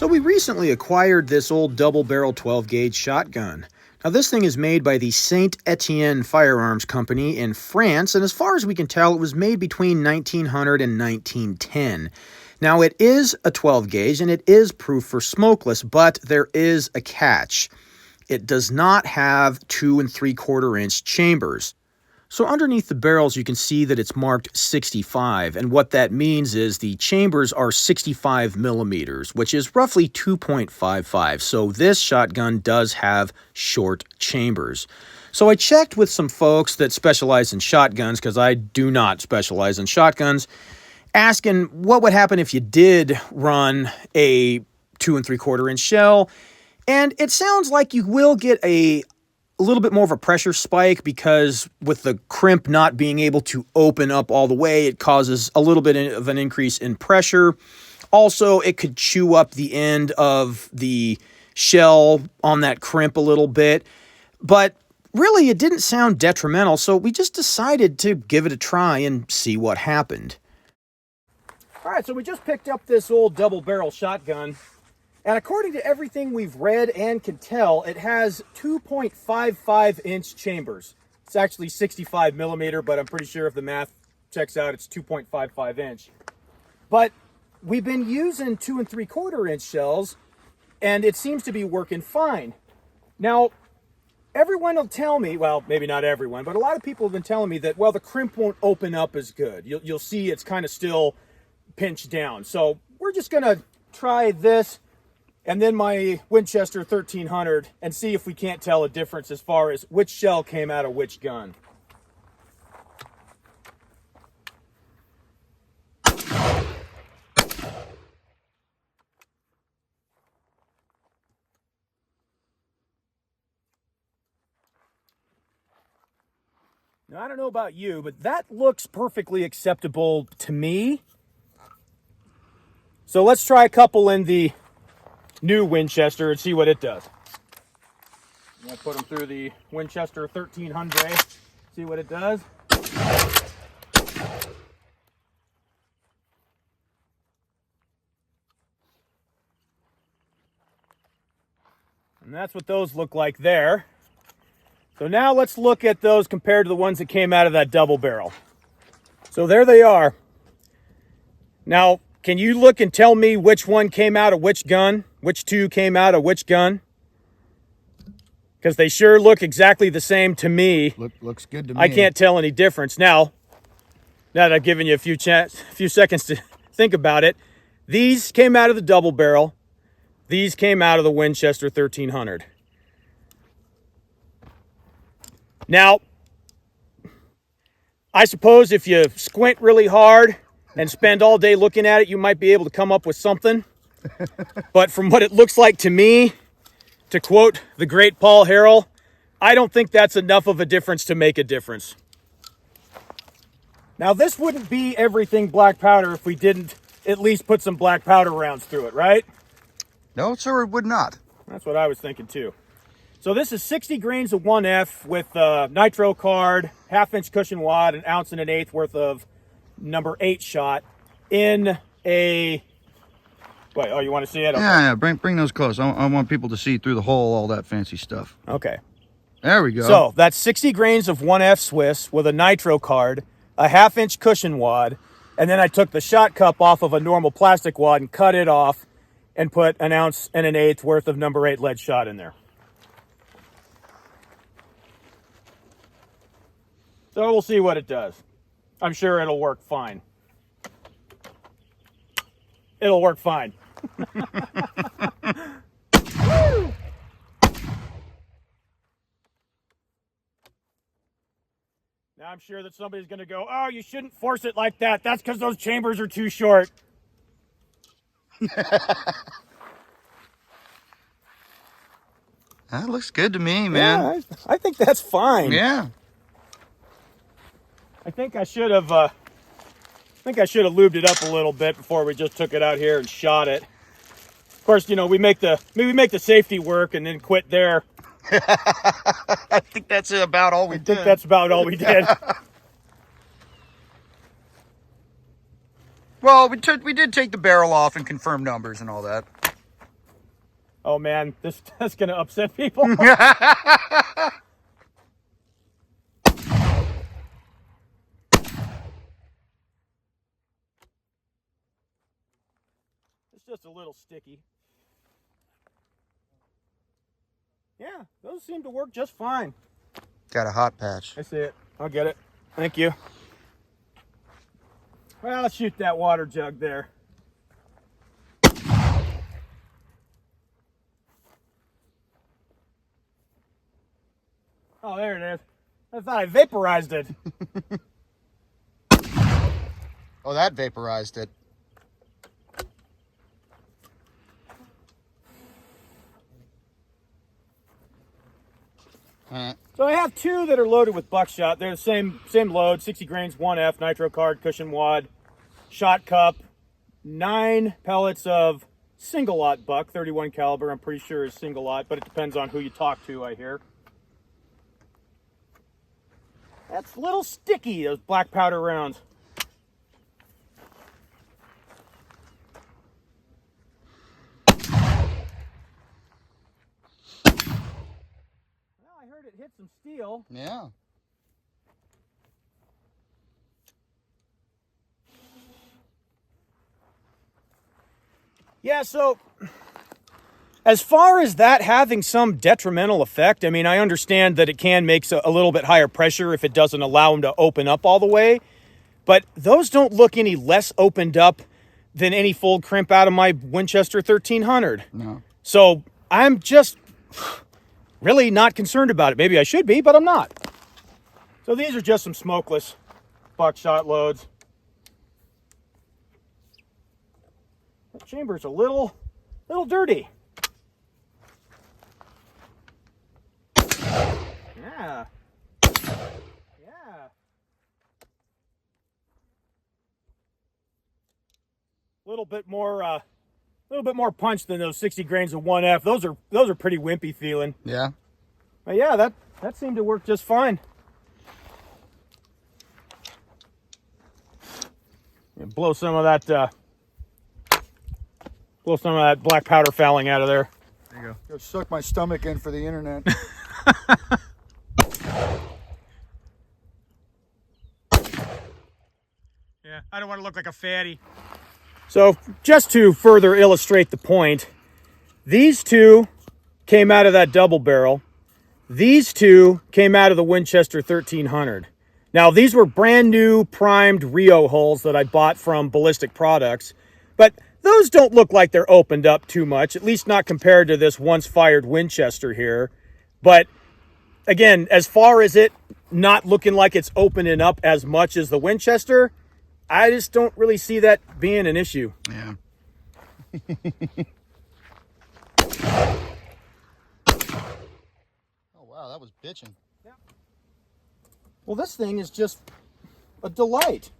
So we recently acquired this old double-barrel 12-gauge shotgun. Now this thing is made by the Saint Etienne Firearms Company in France, and as far as we can tell, it was made between 1900 and 1910. Now it is a 12-gauge and it is proof for smokeless, but there is a catch. It does not have 2 3/4-inch chambers. So underneath the barrels, you can see that it's marked 65, and what that means is the chambers are 65 millimeters, which is roughly 2.55. So this shotgun does have short chambers. So I checked with some folks that specialize in shotguns, because I do not specialize in shotguns, asking what would happen if you did run a 2 3/4-inch shell, and it sounds like you will get a little bit more of a pressure spike, because with the crimp not being able to open up all the way, it causes a little bit of an increase in pressure. Also, it could chew up the end of the shell on that crimp a little bit, but really it didn't sound detrimental, so we just decided to give it a try and see what happened. All right, so we just picked up this old double barrel shotgun, and according to everything we've read and can tell, it has 2.55-inch chambers. It's actually 65 millimeter, but I'm pretty sure if the math checks out, it's 2.55-inch. But we've been using 2 3/4-inch shells, and it seems to be working fine. Now, everyone will tell me, well, maybe not everyone, but a lot of people have been telling me that, well, the crimp won't open up as good. You'll see it's kind of still pinched down. So we're just going to try this and then my Winchester 1300 and see if we can't tell a difference as far as which shell came out of which gun. Now, I don't know about you, but that looks perfectly acceptable to me. So let's try a couple in the new Winchester and see what it does. I'm going to put them through the Winchester 1300, see what it does. And that's what those look like there. So now let's look at those compared to the ones that came out of that double barrel. So there they are. Now, can you look and tell me which one came out of which gun? Which two came out of which gun? Because they sure look exactly the same to me. Looks good to me. I can't tell any difference. Now that I've given you a few seconds to think about it, these came out of the double barrel. These came out of the Winchester 1300. Now, I suppose if you squint really hard and spend all day looking at it, you might be able to come up with something. But from what it looks like to me, to quote the great Paul Harrell, I don't think that's enough of a difference to make a difference. Now, this wouldn't be everything black powder if we didn't at least put some black powder rounds through it, right? No, sir, it would not. That's what I was thinking too. So this is 60 grains of 1F with nitro card, 1/2-inch cushion wad, 1 ounce and 1/8 worth of number 8 shot in a... Wait, oh, you want to see it? Okay. Yeah, bring those close. I want people to see through the hole, all that fancy stuff. Okay. There we go. So that's 60 grains of 1F Swiss with a nitro card, a 1/2-inch cushion wad, and then I took the shot cup off of a normal plastic wad and cut it off and put 1 ounce and 1/8 worth of number 8 lead shot in there. So we'll see what it does. I'm sure it'll work fine. It'll work fine. Now I'm sure that somebody's going to go, oh, you shouldn't force it like that. That's because those chambers are too short. That looks good to me, man. Yeah, I think that's fine. Yeah. I think I should have lubed it up a little bit before we just took it out here and shot it. Of course, you know, we make the safety work and then quit there. I think that's about all we did. I think that's about all we did. Well, we did take the barrel off and confirm numbers and all that. Oh man, that's gonna upset people. It's just a little sticky. Yeah, those seem to work just fine. Got a hot patch. I see it. I'll get it. Thank you. Well, let's shoot that water jug there. Oh, there it is. I thought I vaporized it. Oh, that vaporized it. So I have two that are loaded with buckshot. They're the same load, 60 grains, 1F, nitro card, cushion wad, shot cup, 9 pellets of single lot buck, 31 caliber. I'm pretty sure is single lot, but it depends on who you talk to, I hear. That's a little sticky, those black powder rounds. Well, I heard it hit some steel. Yeah. Yeah, so as far as that having some detrimental effect, I mean, I understand that it can make a little bit higher pressure if it doesn't allow them to open up all the way, but those don't look any less opened up than any fold crimp out of my Winchester 1300. No. So I'm just really not concerned about it. Maybe I should be, but I'm not. So these are just some smokeless buckshot loads. The chamber's a little dirty. Yeah. Yeah. A little bit more punch than those 60 grains of 1F. Those are pretty wimpy feeling. Yeah. But yeah, that seemed to work just fine. And blow some of that black powder fouling out of there. There you go. Go suck my stomach in for the internet. Yeah, I don't want to look like a fatty. So, just to further illustrate the point, these two came out of that double barrel. These two came out of the Winchester 1300. Now, these were brand new primed Rio hulls that I bought from Ballistic Products, but those don't look like they're opened up too much, at least not compared to this once fired Winchester here. But again, as far as it not looking like it's opening up as much as the Winchester, I just don't really see that being an issue. Yeah. Oh, wow, that was bitching. Yeah. Well, this thing is just a delight.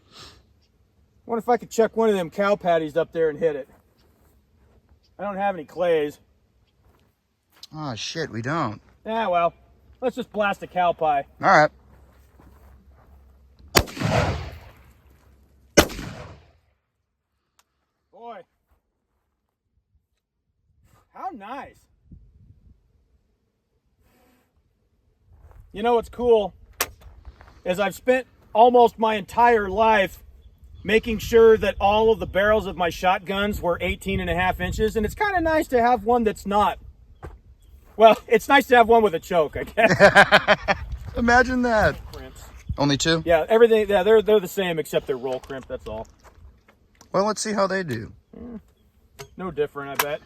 I wonder if I could check one of them cow patties up there and hit it. I don't have any clays. Oh, shit, we don't. Yeah, well, let's just blast a cow pie. All right. Boy. How nice. You know what's cool is I've spent almost my entire life making sure that all of the barrels of my shotguns were 18.5 inches, and it's kind of nice to have one that's not. Well, it's nice to have one with a choke, I guess. Imagine that. Crimps. Only two? Yeah, everything. Yeah, they're the same except they're roll crimp. That's all. Well, let's see how they do. No different, I bet.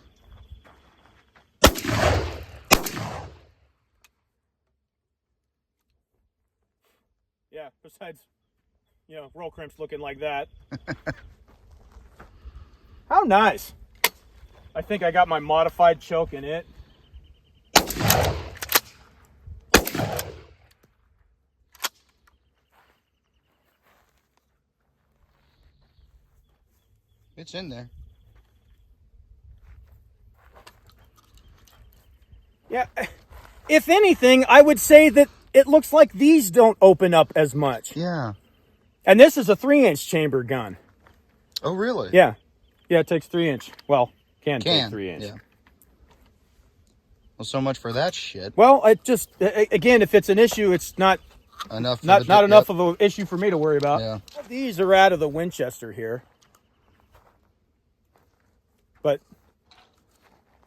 Yeah. Besides, roll crimps looking like that. How nice. I think I got my modified choke in it. It's in there. Yeah. If anything, I would say that it looks like these don't open up as much. Yeah. And this is a 3-inch chamber gun. Oh, really? Yeah. Yeah, it takes 3-inch. Well, Can take 3-inch. Yeah. Well, so much for that shit. Well, it just, again, if it's an issue, it's not Enough. not enough of an issue for me to worry about. Yeah. These are out of the Winchester here, but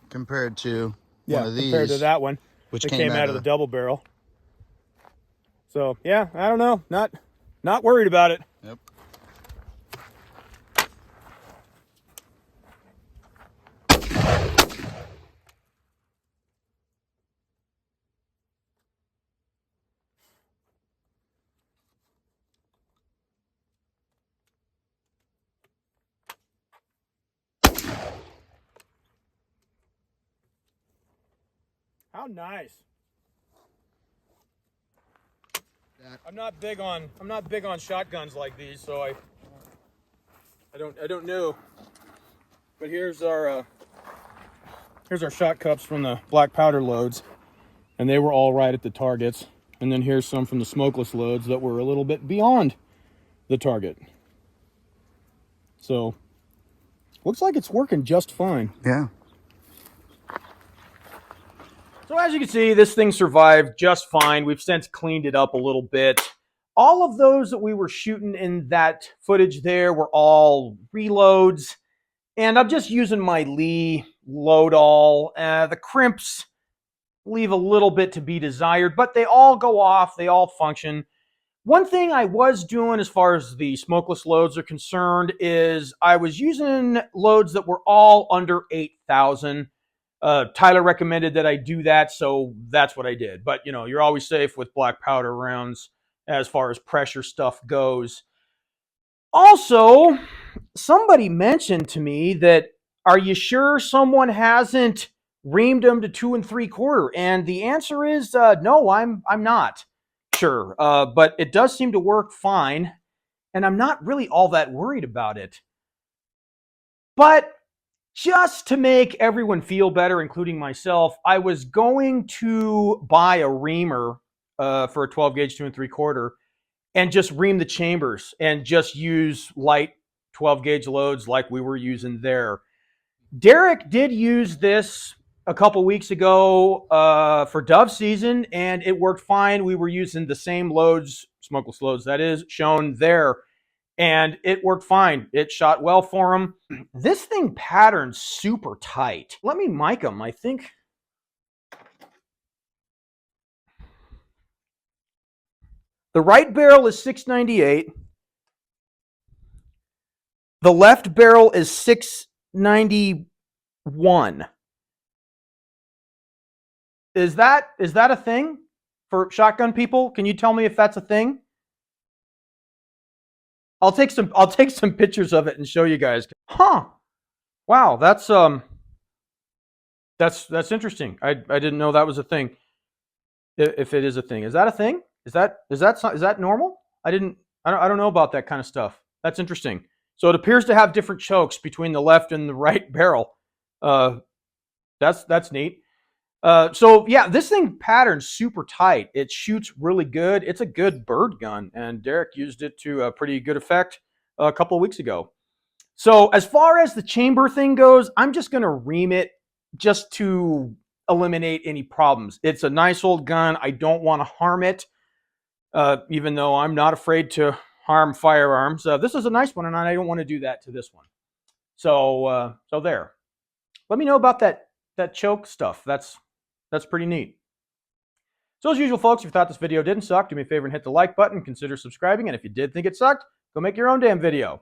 Compared to one of these, compared to that one, which that came out of the double barrel. So yeah, I don't know, not worried about it. Yep. How nice. I'm not big on shotguns like these, so I don't know. But here's our shot cups from the black powder loads, and they were all right at the targets. And then here's some from the smokeless loads that were a little bit beyond the target. So looks like it's working just fine. Yeah. So as you can see, this thing survived just fine. We've since cleaned it up a little bit. All of those that we were shooting in that footage there were all reloads. And I'm just using my Lee load all. The crimps leave a little bit to be desired, but they all go off. They all function. One thing I was doing as far as the smokeless loads are concerned is I was using loads that were all under 8,000. Tyler recommended that I do that, so that's what I did. But, you know, you're always safe with black powder rounds as far as pressure stuff goes. Also, somebody mentioned to me that, are you sure someone hasn't reamed them to 2 3/4? And the answer is no, I'm not sure. But it does seem to work fine, and I'm not really all that worried about it. But just to make everyone feel better, including myself, I was going to buy a reamer for a 12 gauge 2 3/4 and just ream the chambers and just use light 12 gauge loads like we were using there. Derek did use this a couple weeks ago for dove season, and it worked fine. We were using the same loads, smokeless loads that is, shown there. And it worked fine. It shot well for him. This thing patterns super tight. Let me mic them, I think. The right barrel is 698. The left barrel is 691. Is that a thing for shotgun people? Can you tell me if that's a thing? I'll take some pictures of it and show you guys. Huh. Wow, that's interesting. I didn't know that was a thing. If it is a thing. Is that a thing? Is that normal? I don't know about that kind of stuff. That's interesting. So it appears to have different chokes between the left and the right barrel. That's neat. So yeah, this thing patterns super tight. It shoots really good. It's a good bird gun, and Derek used it to a pretty good effect a couple of weeks ago. So as far as the chamber thing goes, I'm just going to ream it just to eliminate any problems. It's a nice old gun. I don't want to harm it, even though I'm not afraid to harm firearms. This is a nice one, and I don't want to do that to this one. So there. Let me know about that choke stuff. That's pretty neat. So as usual, folks, if you thought this video didn't suck, do me a favor and hit the like button. Consider subscribing. And if you did think it sucked, go make your own damn video.